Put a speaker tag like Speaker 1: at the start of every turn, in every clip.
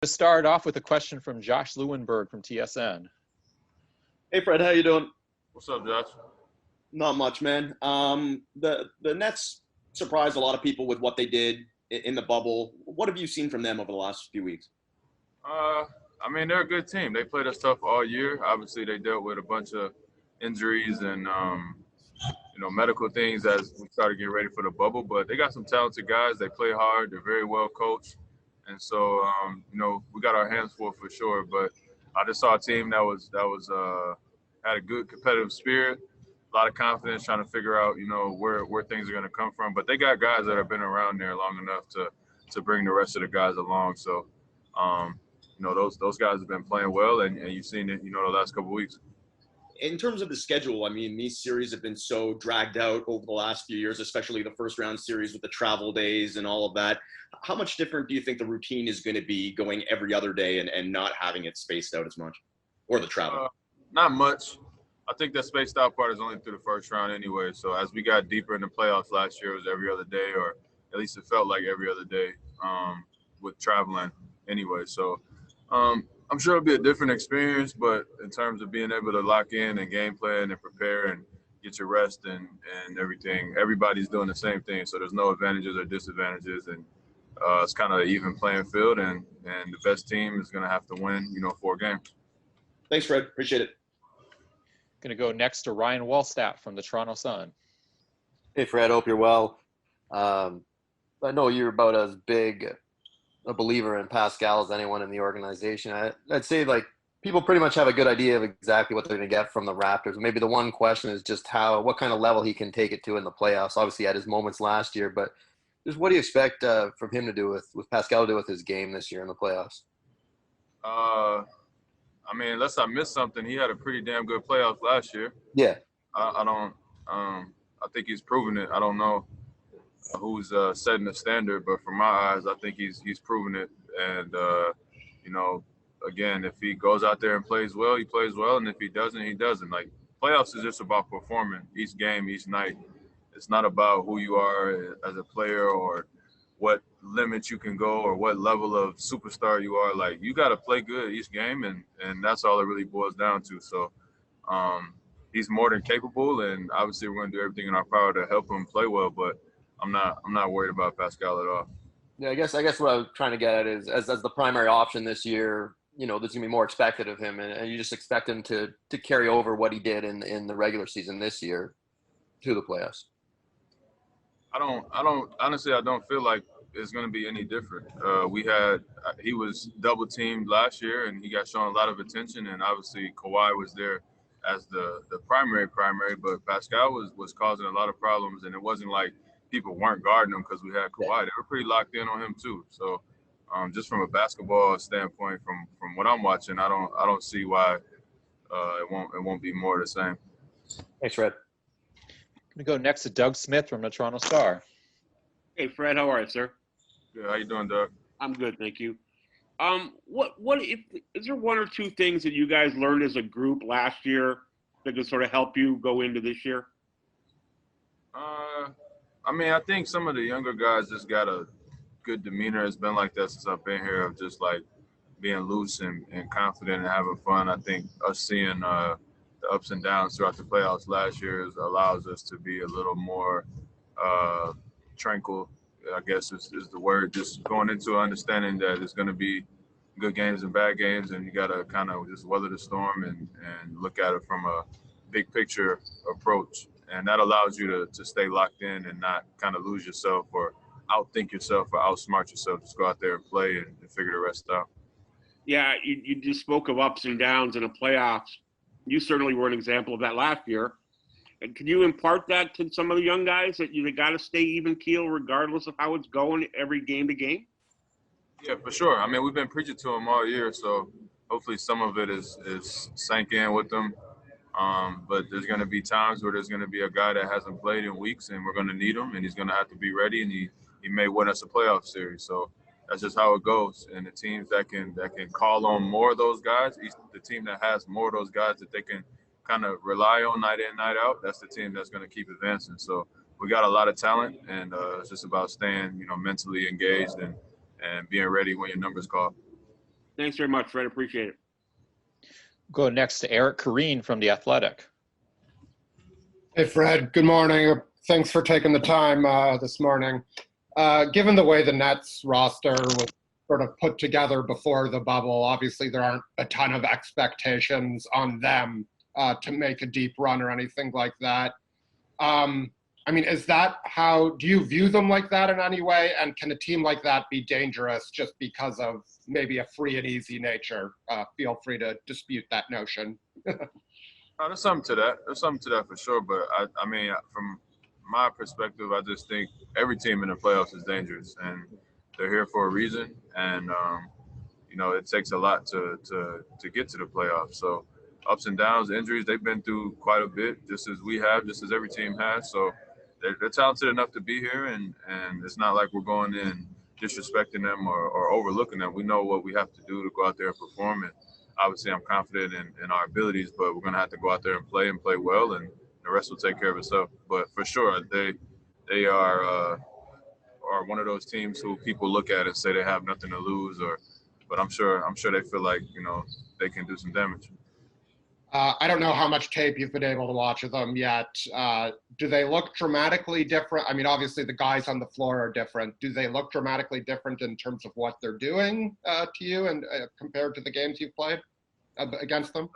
Speaker 1: To start off with a question from Josh Lewinberg from TSN.
Speaker 2: Hey, Fred, how you doing?
Speaker 3: What's up, Josh?
Speaker 2: Not much, man. The Nets surprised a lot of people with what they did in the bubble. What have you seen from them over the last few weeks?
Speaker 3: I mean, they're a good team. They played us tough all year. Obviously, they dealt with a bunch of injuries and medical things as we started getting ready for the bubble. But they got some talented guys. They play hard. They're very well coached, and so we got our hands full for sure. But I just saw a team that had a good competitive spirit, a lot of confidence, trying to figure out where things are going to come from. But they got guys that have been around there long enough to bring the rest of the guys along. So those guys have been playing well, and you've seen it the last couple of weeks.
Speaker 2: In terms of the schedule, I mean, these series have been so dragged out over the last few years, especially the first round series with the travel days and all of that. How much different do you think the routine is going to be going every other day and not having it spaced out as much, or the travel?
Speaker 3: Not much. I think the spaced out part is only through the first round anyway. So as we got deeper in the playoffs last year, it was every other day, or at least it felt like every other day with traveling anyway. So I'm sure it'll be a different experience, but in terms of being able to lock in and game plan and prepare and get your rest and everything, everybody's doing the same thing. So there's no advantages or disadvantages, and it's kind of an even playing field, and the best team is going to have to win, 4 games.
Speaker 2: Thanks, Fred. Appreciate it.
Speaker 1: Going to go next to Ryan Wallstatt from the Toronto Sun.
Speaker 4: Hey, Fred. Hope you're well. I know you're about as big a believer in Pascal as anyone in the organization. I'd say people pretty much have a good idea of exactly what they're going to get from the Raptors. Maybe the one question is just what kind of level he can take it to in the playoffs. Obviously, he had his moments last year, but just what do you expect from him to do with Pascal to do with his game this year in the playoffs?
Speaker 3: I mean, unless I missed something, he had a pretty damn good playoffs last year.
Speaker 4: Yeah.
Speaker 3: I think he's proven it. I don't know who's setting the standard, but from my eyes, I think he's proven it. And again, if he goes out there and plays well, he plays well, and if he doesn't, he doesn't. Like, playoffs is just about performing each game, each night. It's not about who you are as a player or what limits you can go or what level of superstar you are. Like, you got to play good each game, and that's all it really boils down to. So he's more than capable, and obviously we're going to do everything in our power to help him play well, but I'm not worried about Pascal at all.
Speaker 4: Yeah, I guess what I was trying to get at is as the primary option this year, there's going to be more expected of him, and you just expect him to carry over what he did in the regular season this year to the playoffs.
Speaker 3: I don't feel like it's going to be any different. He was double teamed last year, and he got shown a lot of attention, and obviously Kawhi was there as the primary, but Pascal was causing a lot of problems, and it wasn't like people weren't guarding him because we had Kawhi. They were pretty locked in on him too. So just from a basketball standpoint, from what I'm watching, I don't see why it won't be more of the same.
Speaker 4: Thanks, Fred.
Speaker 1: Going to go next to Doug Smith from the Toronto Star.
Speaker 5: Hey, Fred, how are you, sir?
Speaker 3: Good. How you doing, Doug?
Speaker 5: I'm good, thank you. Is there one or two things that you guys learned as a group last year that could sort of help you go into this year?
Speaker 3: I mean, I think some of the younger guys just got a good demeanor. It's been like that since I've been here, of just like being loose and confident and having fun. I think us seeing the ups and downs throughout the playoffs last year allows us to be a little more tranquil, I guess is the word, just going into understanding that it's going to be good games and bad games, and you got to kind of just weather the storm and look at it from a big picture approach. And that allows you to stay locked in and not kind of lose yourself or outthink yourself or outsmart yourself. Just go out there and play and figure the rest out. Yeah,
Speaker 5: you just spoke of ups and downs in the playoffs. You certainly were an example of that last year. And can you impart that to some of the young guys that you got to stay even keel regardless of how it's going every game to game?
Speaker 3: Yeah, for sure. I mean, we've been preaching to them all year, so hopefully some of it is sank in with them. But there's going to be times where there's going to be a guy that hasn't played in weeks, and we're going to need him, and he's going to have to be ready, and he may win us a playoff series. So that's just how it goes. And the teams that can call on more of those guys, the team that has more of those guys that they can kind of rely on night in, night out, that's the team that's going to keep advancing. So we got a lot of talent, and it's just about staying, mentally engaged and being ready when your number's called.
Speaker 5: Thanks very much, Fred. Appreciate it.
Speaker 1: Go next to Eric Kareen from The Athletic.
Speaker 6: Hey, Fred. Good morning. Thanks for taking the time this morning. Given the way the Nets roster was sort of put together before the bubble, obviously there aren't a ton of expectations on them to make a deep run or anything like that. I mean, is that how, do you view them like that in any way? And can a team like that be dangerous just because of maybe a free and easy nature? Feel free to dispute that notion.
Speaker 3: There's something to that. There's something to that for sure. But I mean, from my perspective, I just think every team in the playoffs is dangerous, and they're here for a reason. And you know, it takes a lot to get to the playoffs. So ups and downs, injuries, they've been through quite a bit, just as we have, just as every team has. So they're talented enough to be here, and it's not like we're going in disrespecting them or overlooking them. We know what we have to do to go out there and perform. And obviously, I'm confident in our abilities, but we're going to have to go out there and play well, and the rest will take care of itself. But for sure, they are one of those teams who people look at and say they have nothing to lose, but I'm sure they feel like, you know, they can do some damage.
Speaker 6: I don't know how much tape you've been able to watch of them yet. Do they look dramatically different? I mean, obviously the guys on the floor are different. Do they look dramatically different in terms of what they're doing to you and compared to the games you've played against them?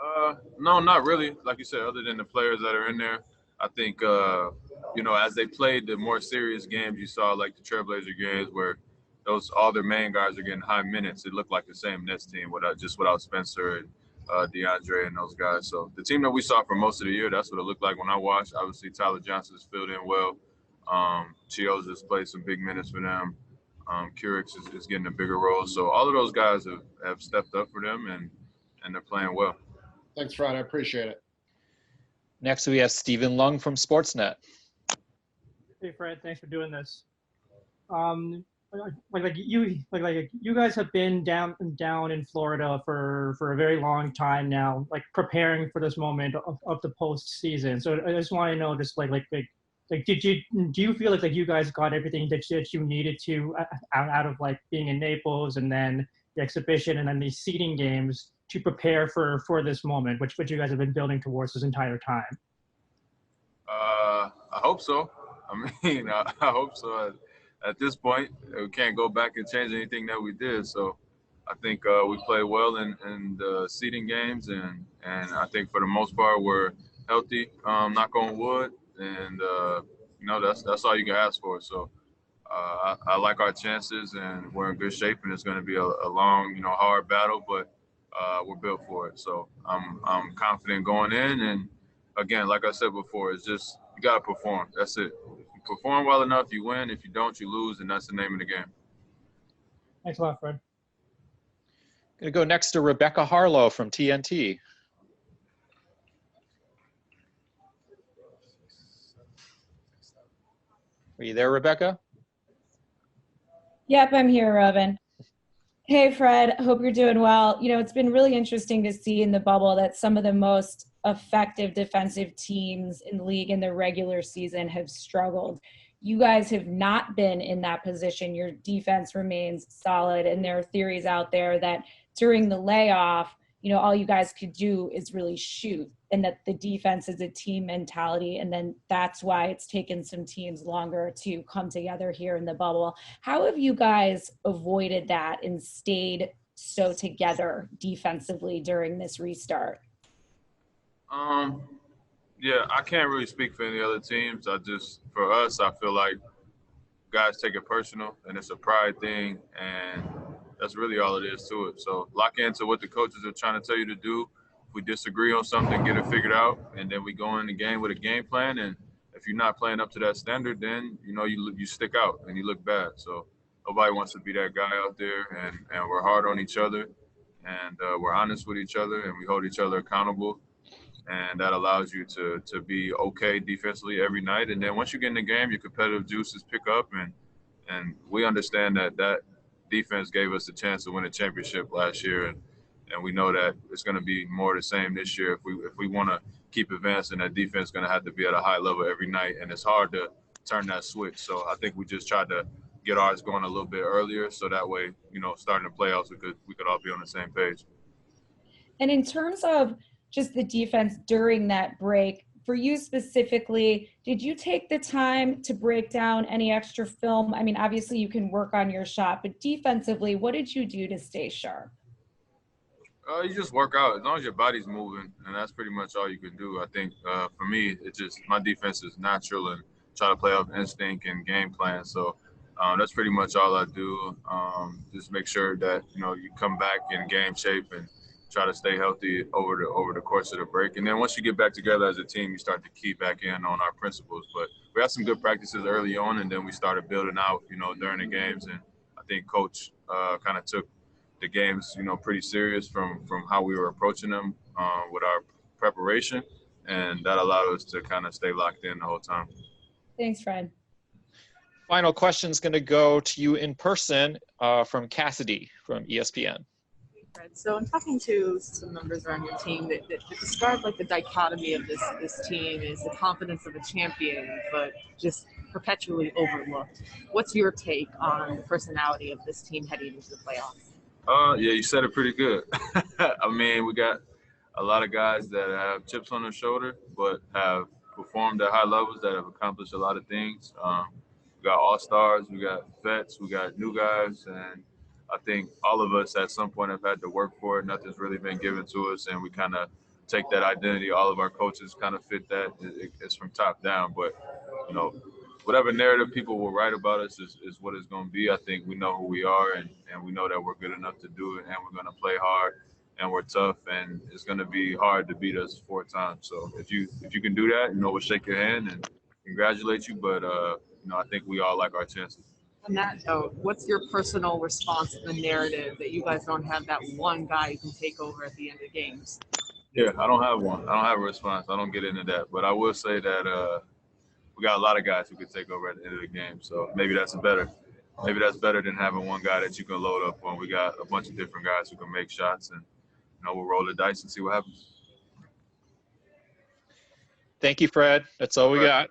Speaker 3: No, not really. Like you said, other than the players that are in there, I think, you know, as they played the more serious games, you saw like the Trailblazer games where all their main guys are getting high minutes. It looked like the same Nets team without Spencer and DeAndre and those guys. So the team that we saw for most of the year, that's what it looked like when I watched. Obviously, Tyler Johnson's filled in well. Chios has played some big minutes for them. Curix is getting a bigger role. So all of those guys have stepped up for them, and they're playing well.
Speaker 6: Thanks, Fred. I appreciate it.
Speaker 1: Next, we have Stephen Lung from Sportsnet.
Speaker 7: Hey, Fred. Thanks for doing this. You guys have been down in Florida for a very long time now, like preparing for this moment of the postseason. So I just want to know, just do you feel like you guys got everything that you needed to out of like being in Naples and then the exhibition and then these seeding games to prepare for this moment, which you guys have been building towards this entire time?
Speaker 3: I hope so. I mean, I hope so. At this point, we can't go back and change anything that we did. So I think we played well in the seeding games, and I think for the most part we're healthy, knock on wood, and you know, that's all you can ask for. So I like our chances, and we're in good shape, and it's going to be a long, you know, hard battle, but we're built for it. So I'm confident going in, and again, like I said before, it's just you got to perform. That's it. Perform well enough, you win. If you don't, you lose, and that's the name of the game.
Speaker 7: Thanks a lot, Fred.
Speaker 1: Going to go next to Rebecca Harlow from TNT. Are you there, Rebecca?
Speaker 8: Yep, I'm here, Robin. Hey, Fred. Hope you're doing well. You know, it's been really interesting to see in the bubble that some of the most effective defensive teams in the league in the regular season have struggled. You guys have not been in that position. Your defense remains solid, and there are theories out there that during the layoff, you know, all you guys could do is really shoot, and that the defense is a team mentality, and then that's why it's taken some teams longer to come together here in the bubble. How have you guys avoided that and stayed so together defensively during this restart?
Speaker 3: Yeah, I can't really speak for any other teams. For us, I feel like guys take it personal, and it's a pride thing, and that's really all it is to it. So lock into what the coaches are trying to tell you to do. If we disagree on something, get it figured out, and then we go in the game with a game plan. And if you're not playing up to that standard, then, you know, you stick out and you look bad. So nobody wants to be that guy out there, and we're hard on each other, and we're honest with each other, and we hold each other accountable. And that allows you to be okay defensively every night. And then once you get in the game, your competitive juices pick up, and we understand that defense gave us a chance to win a championship last year, and we know that it's going to be more the same this year. If we want to keep advancing, that defense is going to have to be at a high level every night, and it's hard to turn that switch. So I think we just tried to get ours going a little bit earlier, so that way, starting the playoffs, we could all be on the same page.
Speaker 8: And in terms of just the defense during that break, for you specifically, did you take the time to break down any extra film? I mean, obviously you can work on your shot, but defensively, what did you do to stay sharp?
Speaker 3: You just work out as long as your body's moving, and that's pretty much all you can do. I think for me, it's just my defense is natural and try to play off instinct and game plan. So that's pretty much all I do. Just make sure that you come back in game shape and try to stay healthy over the course of the break. And then once you get back together as a team, you start to key back in on our principles. But we had some good practices early on, and then we started building out, during the games. And I think Coach kind of took the games, pretty serious from how we were approaching them with our preparation, and that allowed us to kind of stay locked in the whole time.
Speaker 8: Thanks, Fred.
Speaker 1: Final question is going to go to you in person from Cassidy from ESPN.
Speaker 9: So I'm talking to some members around your team that describe like the dichotomy of this team is the confidence of a champion, but just perpetually overlooked. What's your take on the personality of this team heading into the playoffs?
Speaker 3: Yeah, you said it pretty good. I mean, we got a lot of guys that have chips on their shoulder, but have performed at high levels, that have accomplished a lot of things. We got all-stars, we got vets, we got new guys, and I think all of us at some point have had to work for it. Nothing's really been given to us, and we kind of take that identity. All of our coaches kind of fit that. It's from top down, but whatever narrative people will write about us is what it's going to be. I think we know who we are, and we know that we're good enough to do it, and we're going to play hard, and we're tough, and it's going to be hard to beat us 4 times. So if you can do that, we'll shake your hand and congratulate you. But I think we all like our chances.
Speaker 9: On that note, what's your personal response to the narrative that you guys don't have that one guy who can take over at the end of games?
Speaker 3: Yeah, I don't have one. I don't have a response. I don't get into that. But I will say that we got a lot of guys who can take over at the end of the game. So maybe that's better. Maybe that's better than having one guy that you can load up on. We got a bunch of different guys who can make shots, and we'll roll the dice and see what happens.
Speaker 1: Thank you, Fred. That's all we got.